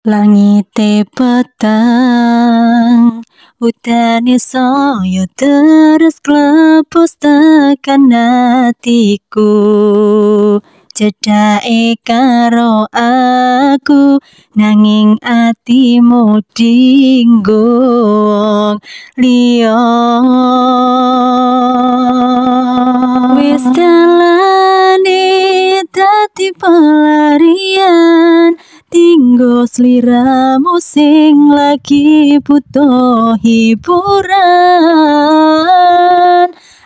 Langite petang, utane saya terus klepus tekan hatiku. Cedake karo aku, nanging atimu dinggo wong liya. Wis dalane dadi pelarian, tinggo sliramu sing lagi butuh hiburan.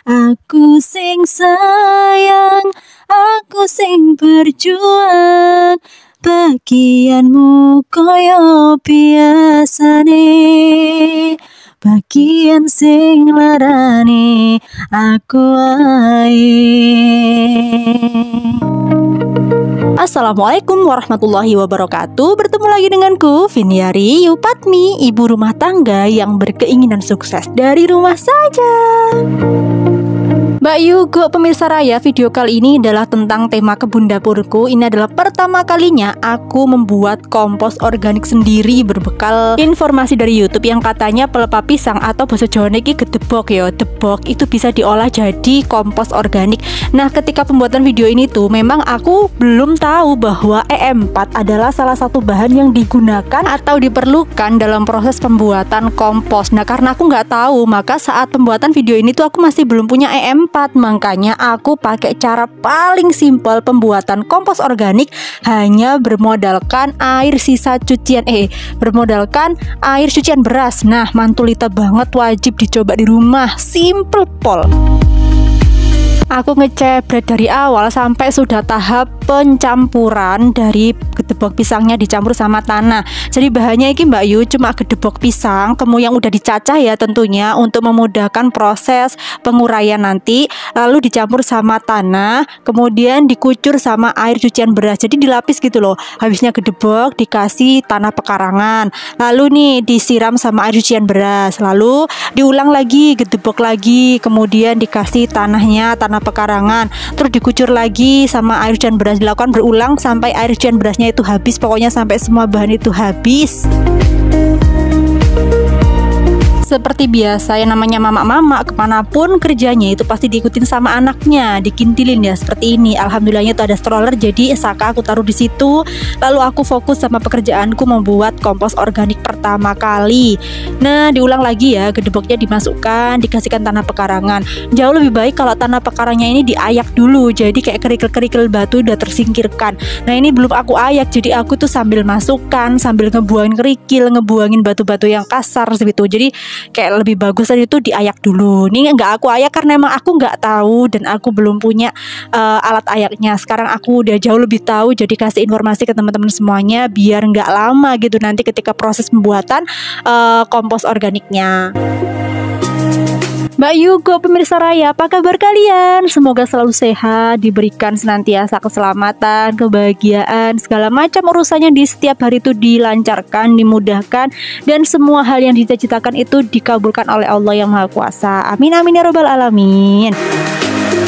Aku sing sayang, aku sing berjuang, bagianmu koyo biasane, bagian sing larane aku ae. Assalamualaikum warahmatullahi wabarakatuh. Bertemu lagi denganku, Viniari Yupatmi, ibu rumah tangga yang berkeinginan sukses dari rumah saja. Mbak Yugo, pemirsa Raya, video kali ini adalah tentang tema kebun dapurku. Ini adalah pertama kalinya aku membuat kompos organik sendiri berbekal informasi dari YouTube yang katanya pelepah pisang atau bahasa Jawa niki gedebok ya, debok itu bisa diolah jadi kompos organik. Nah, ketika pembuatan video ini tuh memang aku belum tahu bahwa EM4 adalah salah satu bahan yang digunakan atau diperlukan dalam proses pembuatan kompos. Nah, karena aku nggak tahu, maka saat pembuatan video ini tuh aku masih belum punya EM4. Makanya aku pakai cara paling simpel pembuatan kompos organik, hanya bermodalkan air sisa cucian bermodalkan air cucian beras. Nah, mantulita banget, wajib dicoba di rumah, simple pol. Aku ngecebret dari awal sampai sudah tahap pencampuran dari gedebok pisangnya dicampur sama tanah. Jadi bahannya ini Mbak Yu cuma gedebok pisang, kemudian yang udah dicacah ya tentunya untuk memudahkan proses penguraian nanti. Lalu dicampur sama tanah, kemudian dikucur sama air cucian beras. Jadi dilapis gitu loh. Habisnya gedebok dikasih tanah pekarangan. Lalu nih disiram sama air cucian beras. Lalu diulang lagi, gedebok lagi, kemudian dikasih tanahnya, tanah pekarangan, terus dikucur lagi sama air cucian beras. Dilakukan berulang sampai air cucian berasnya itu habis, pokoknya sampai semua bahan itu habis. Seperti biasa yang namanya mama-mama kemanapun kerjanya itu pasti diikutin sama anaknya, dikintilin ya seperti ini. Alhamdulillahnya itu ada stroller, jadi Saka aku taruh di situ. Lalu aku fokus sama pekerjaanku membuat kompos organik pertama kali. Nah, diulang lagi ya, gedeboknya dimasukkan, dikasihkan tanah pekarangan. Jauh lebih baik kalau tanah pekarangnya ini diayak dulu, jadi kayak kerikil-kerikil batu udah tersingkirkan. Nah, ini belum aku ayak, jadi aku tuh sambil masukkan, sambil ngebuangin kerikil, ngebuangin batu-batu yang kasar gitu. Jadi kayak lebih bagus tadi itu diayak dulu. Ini nggak aku ayak karena emang aku nggak tahu dan aku belum punya alat ayaknya. Sekarang aku udah jauh lebih tahu, jadi kasih informasi ke teman-teman semuanya biar nggak lama gitu nanti ketika proses pembuatan kompos organiknya. Mbak Yugo, pemirsa Raya, apa kabar kalian? Semoga selalu sehat, diberikan senantiasa keselamatan, kebahagiaan, segala macam urusannya di setiap hari itu dilancarkan, dimudahkan, dan semua hal yang dicita-citakan itu dikabulkan oleh Allah yang Maha Kuasa. Amin amin ya robbal alamin.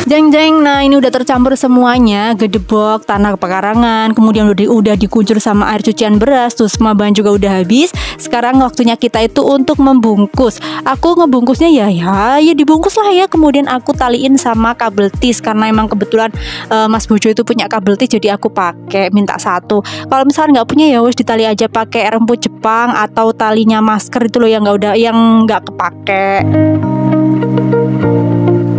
Jeng jeng, nah ini udah tercampur semuanya, gedebok, tanah pekarangan, kemudian udah dikucur sama air cucian beras, tuh semua bahan juga udah habis. Sekarang waktunya kita itu untuk membungkus. Aku ngebungkusnya ya dibungkus lah ya. Kemudian aku taliin sama kabel tis karena emang kebetulan Mas Bojo itu punya kabel tis, jadi aku pakai minta satu. Kalau misalnya nggak punya ya wes ditali aja pakai remput Jepang atau talinya masker itu loh yang nggak kepake.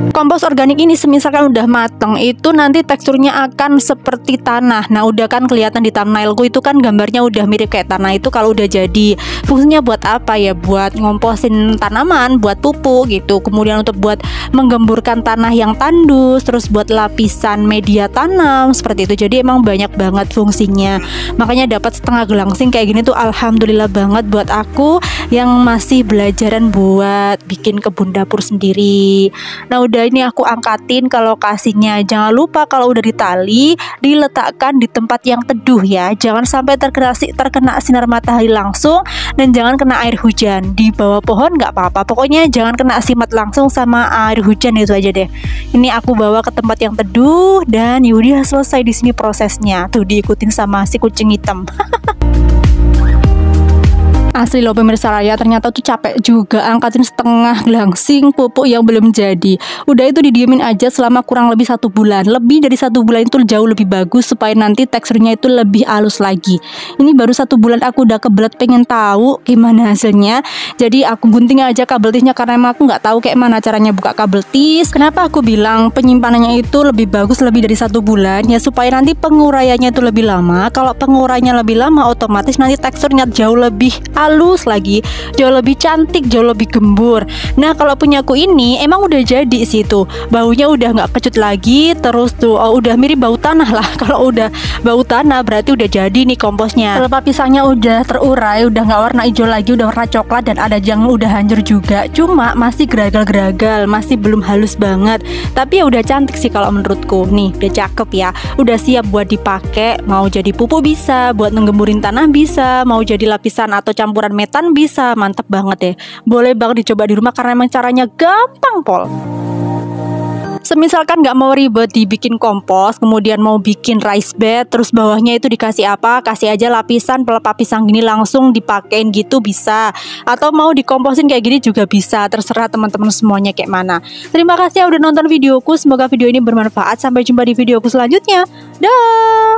Kompos organik ini semisalkan udah mateng itu nanti teksturnya akan seperti tanah. Nah, udah kan kelihatan di thumbnailku itu kan gambarnya udah mirip kayak tanah. Itu kalau udah jadi, fungsinya buat apa ya? Buat ngomposin tanaman, buat pupuk gitu. Kemudian untuk buat menggemburkan tanah yang tandus, terus buat lapisan media tanam seperti itu. Jadi emang banyak banget fungsinya. Makanya dapat setengah gelangsing kayak gini tuh alhamdulillah banget buat aku yang masih belajaran buat bikin kebun dapur sendiri. Nah, udah ini aku angkatin ke lokasinya. Jangan lupa kalau udah ditali diletakkan di tempat yang teduh ya. Jangan sampai terkena sinar matahari langsung dan jangan kena air hujan. Di bawah pohon nggak apa-apa. Pokoknya jangan kena simat langsung sama air hujan, itu aja deh. Ini aku bawa ke tempat yang teduh dan yaudah selesai di sini prosesnya. Tuh diikutin sama si kucing hitam. Asli loh pemirsa raya, ternyata tuh capek juga angkatin setengah glangsing pupuk yang belum jadi. Udah itu didiemin aja selama kurang lebih 1 bulan. Lebih dari 1 bulan itu jauh lebih bagus supaya nanti teksturnya itu lebih halus lagi. Ini baru 1 bulan aku udah kebelet pengen tahu gimana hasilnya. Jadi aku gunting aja kabel tisnya karena emang aku nggak tahu kayak mana caranya buka kabel tis. Kenapa aku bilang penyimpanannya itu lebih bagus lebih dari 1 bulan? Ya supaya nanti penguraiannya itu lebih lama. Kalau penguraiannya lebih lama, otomatis nanti teksturnya jauh lebih halus lagi, jauh lebih cantik, jauh lebih gembur. Nah kalau punyaku ini emang udah jadi sih tuh, baunya udah nggak kecut lagi, terus tuh udah mirip bau tanah lah. Kalau udah bau tanah berarti udah jadi nih komposnya. Pelepah pisangnya udah terurai, udah nggak warna hijau lagi, udah warna coklat dan ada yang udah hancur juga. Cuma masih geragal-geragal, masih belum halus banget. Tapi ya udah cantik sih kalau menurutku. Nih udah cakep ya, udah siap buat dipakai. Mau jadi pupuk bisa, buat nggemburin tanah bisa, mau jadi lapisan atau campuran metan bisa. Mantep banget ya, boleh banget dicoba di rumah karena emang caranya gampang pol. Semisalkan nggak mau ribet dibikin kompos, kemudian mau bikin rice bed, terus bawahnya itu dikasih apa, kasih aja lapisan pelepah pisang gini langsung dipakein gitu bisa. Atau mau dikomposin kayak gini juga bisa, terserah teman-teman semuanya kayak mana. Terima kasih ya udah nonton videoku, semoga video ini bermanfaat. Sampai jumpa di videoku selanjutnya. Dah.